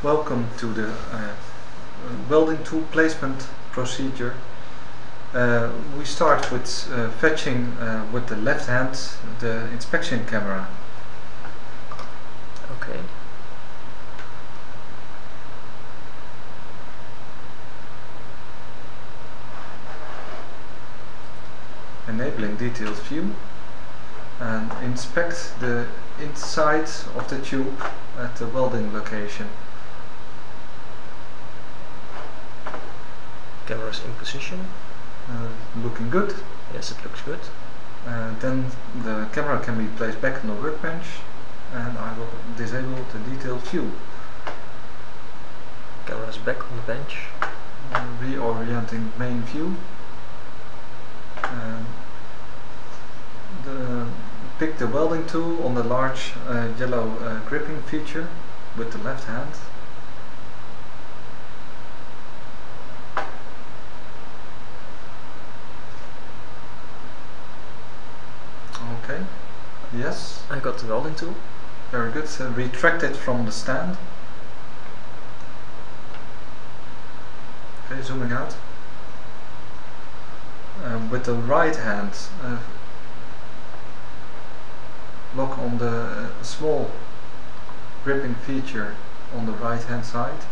Welcome to the welding tool placement procedure. We start with fetching with the left hand the inspection camera. Okay. Enabling detailed view and inspect the inside of the tube at the welding location. Camera's in position. Looking good. Yes, it looks good. Then the camera can be placed back on the workbench, and I will disable the detailed view. Camera's back on the bench. Reorienting main view. Pick the welding tool on the large yellow gripping feature with the left hand. Okay, yes. I got the welding tool. Very good. So retract it from the stand. Okay, zooming out. With the right hand, lock on the small gripping feature on the right hand side.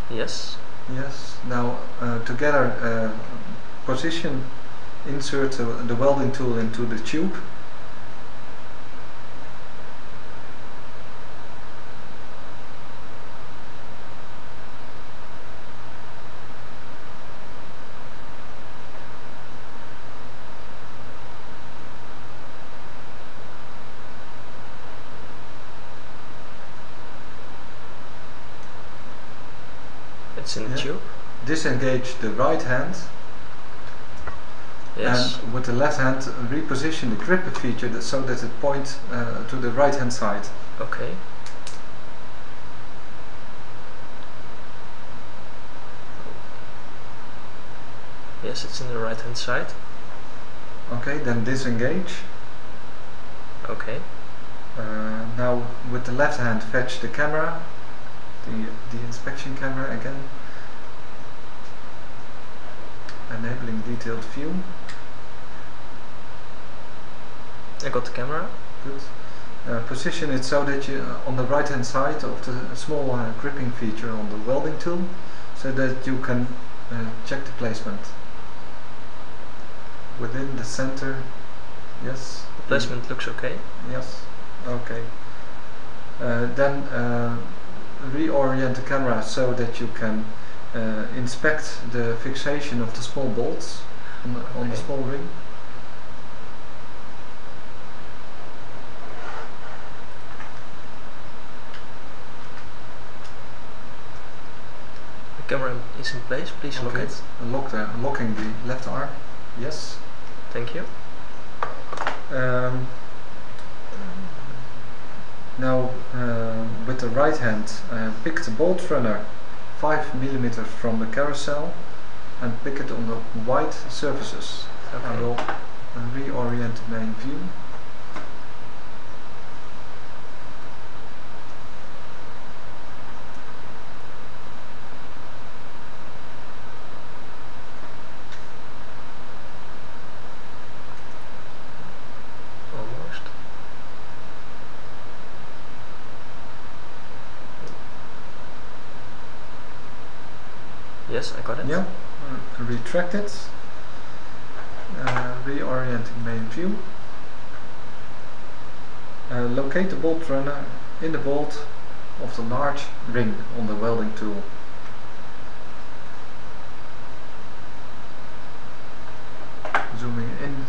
Yes. Yes. Now together insert the welding tool into the tube. It's in the tube. Disengage the right hand. Yes. And with the left hand reposition the gripper feature so that it points to the right hand side. Okay. Yes, it's in the right hand side. Okay, then disengage. Okay. Now with the left hand fetch the camera, the inspection camera again. Enabling detailed view. I got the camera. Good. Position it so that you on the right hand side of the small gripping feature on the welding tool, so that you can check the placement. Within the center, yes. The placement looks okay. Yes, okay. Then reorient the camera so that you can inspect the fixation of the small bolts on the small ring. The camera is in place. Please lock it. Locking the left arm. Yes. Thank you. Now with the right hand pick the bolt runner 5 mm from the carousel and pick it on the white surfaces. Okay. I will reorient the main view. Almost. Yes, I got it. Yeah. Retract it. Reorienting main view. Locate the bolt runner in the bolt of the large ring on the welding tool. Zooming in.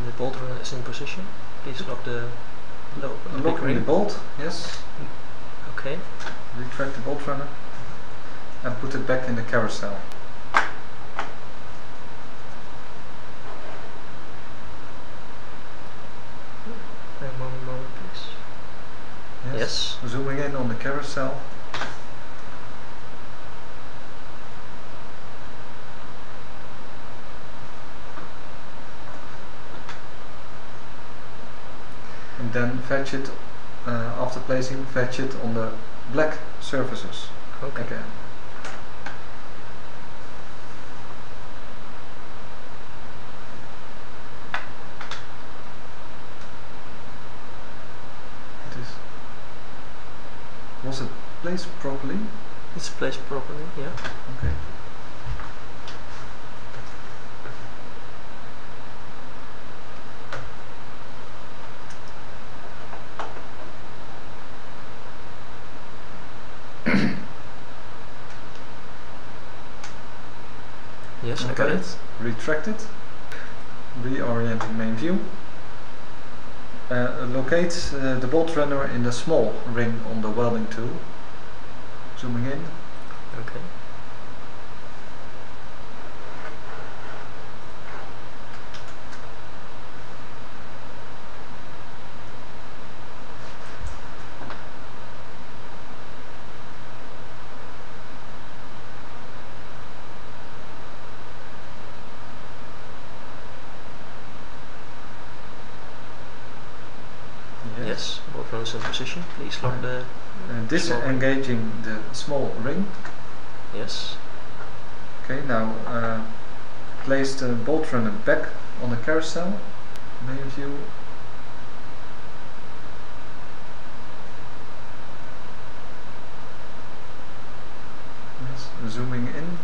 The bolt runner is in position. Please lock the Unlocking the bolt, yes. Okay. Retract the bolt runner and put it back in the carousel. Moment, please. Yes. Zooming in on the carousel. And then fetch it, after placing, fetch it on the black surfaces again. Was it placed properly? It's placed properly, yeah. Okay. Yes, I got it. Retract it. Reorienting main view. Locate the bolt runner in the small ring on the welding tool. Zooming in. Okay. Yes, bolt runners in position. Please lock the disengaging the small ring. Yes. Okay, now place the bolt runner back on the carousel. Main view. Yes, zooming in.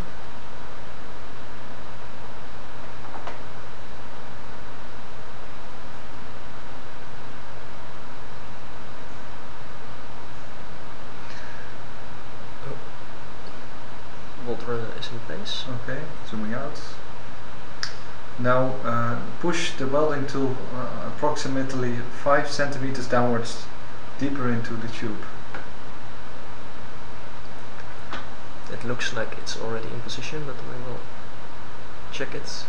Bolt runner is in place. Okay, zooming out. Now push the welding tool approximately 5 centimeters downwards, deeper into the tube. It looks like it's already in position, but we will check it.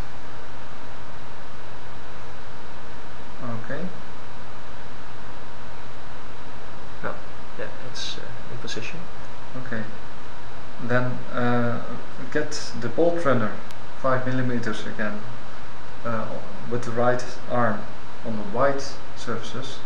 Okay. No, yeah, it's in position. Okay. Then get the bolt runner 5 millimeters again with the right arm on the white surfaces.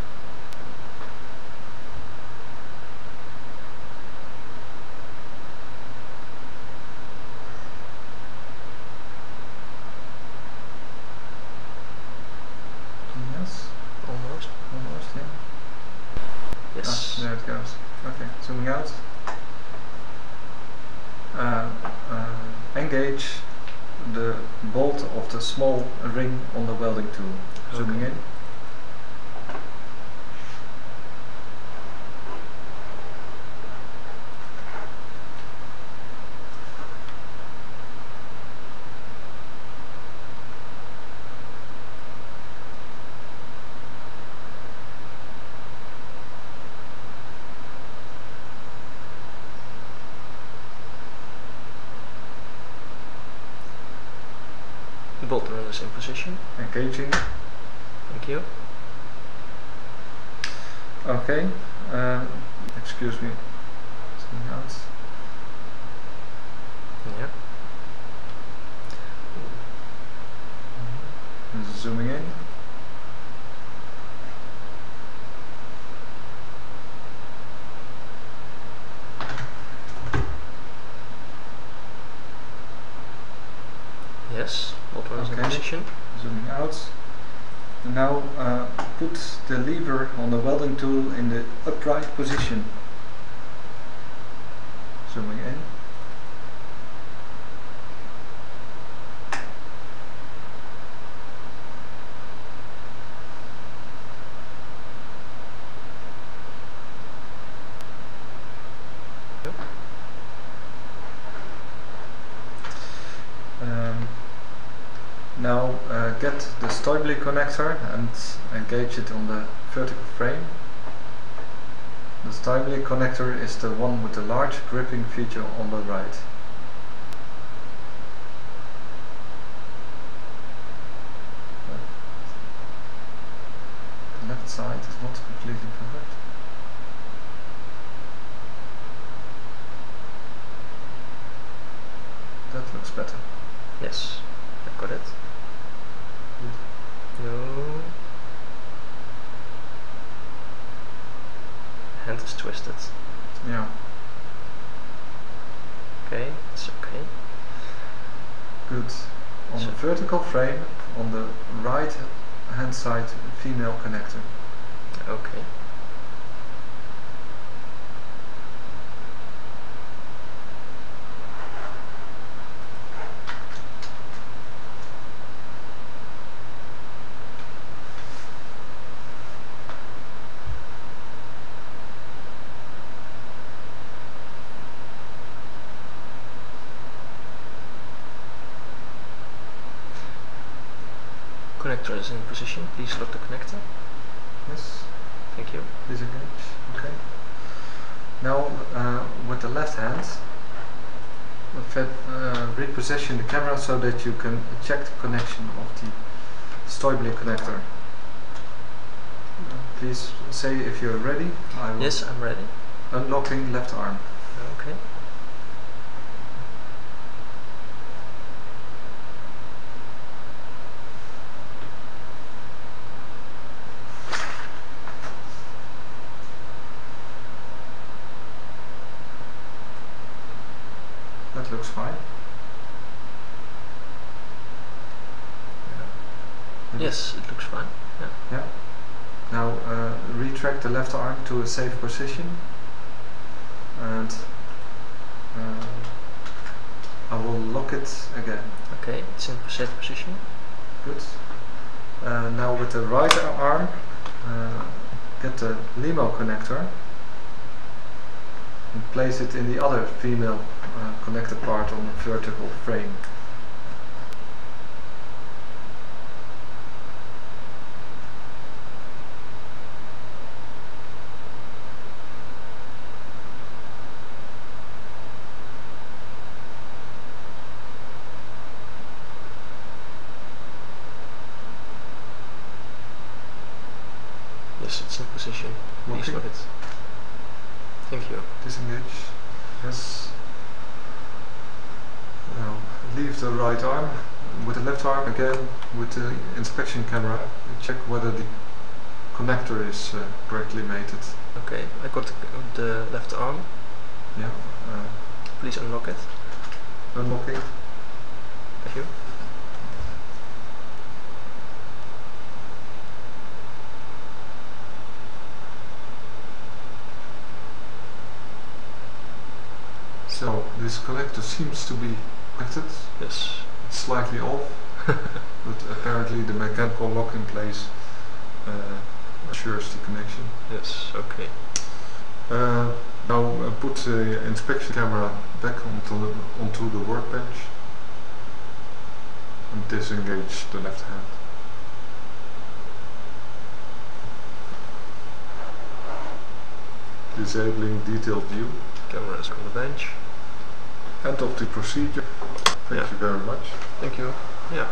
Yes. Almost. Almost, yeah. Yes. Ah, there it goes. Okay, zooming out. Engage the bolt of the small ring on the welding tool. Zooming in. Bolt runners in position. Engaging. Thank you. Okay. Excuse me. Zooming out. Yeah. Zooming in. Yes. Bolt runners in position. Zooming out. And now put the lever on the welding tool in the upright position. Zooming in. Now get the Staublad connector and engage it on the vertical frame. The Staublad connector is the one with the large gripping feature on the right. The left side is not completely covered. That looks better. Yes, I got it. No. Hand is twisted. Yeah. Okay, it's okay. Good. On the vertical frame, on the right hand side, female connector. Okay. Connector is in position. Please lock the connector. Yes. Thank you. Disengage. Okay. Now with the left hand, reposition the camera so that you can check the connection of the Staublad connector. Please say if you're ready. I will. Yes, I'm ready. Unlocking left arm. Okay. That looks fine. Yes, it looks fine. Yeah. Yeah. Now retract the left arm to a safe position, and I will lock it again. Okay, it's in safe position. Good. Now with the right arm, get the Lemo connector and place it in the other female connected part on the vertical frame. Yes, it's in position. Please Okay. lock it. Thank you. Disengage. Yes. Now leave the right arm. With the left arm again, with the inspection camera, check whether the connector is correctly mated. Okay, I got the left arm. Yeah. Please unlock it. Unlocking. Thank you. So this connector seems to be connected. Yes. It's slightly off, but apparently the mechanical lock in place assures the connection. Yes, okay. Now put the inspection camera back onto the workbench and disengage the left hand. Disabling detailed view. Camera is on the bench. End of the procedure. Thank you very much. Thank you. Yeah.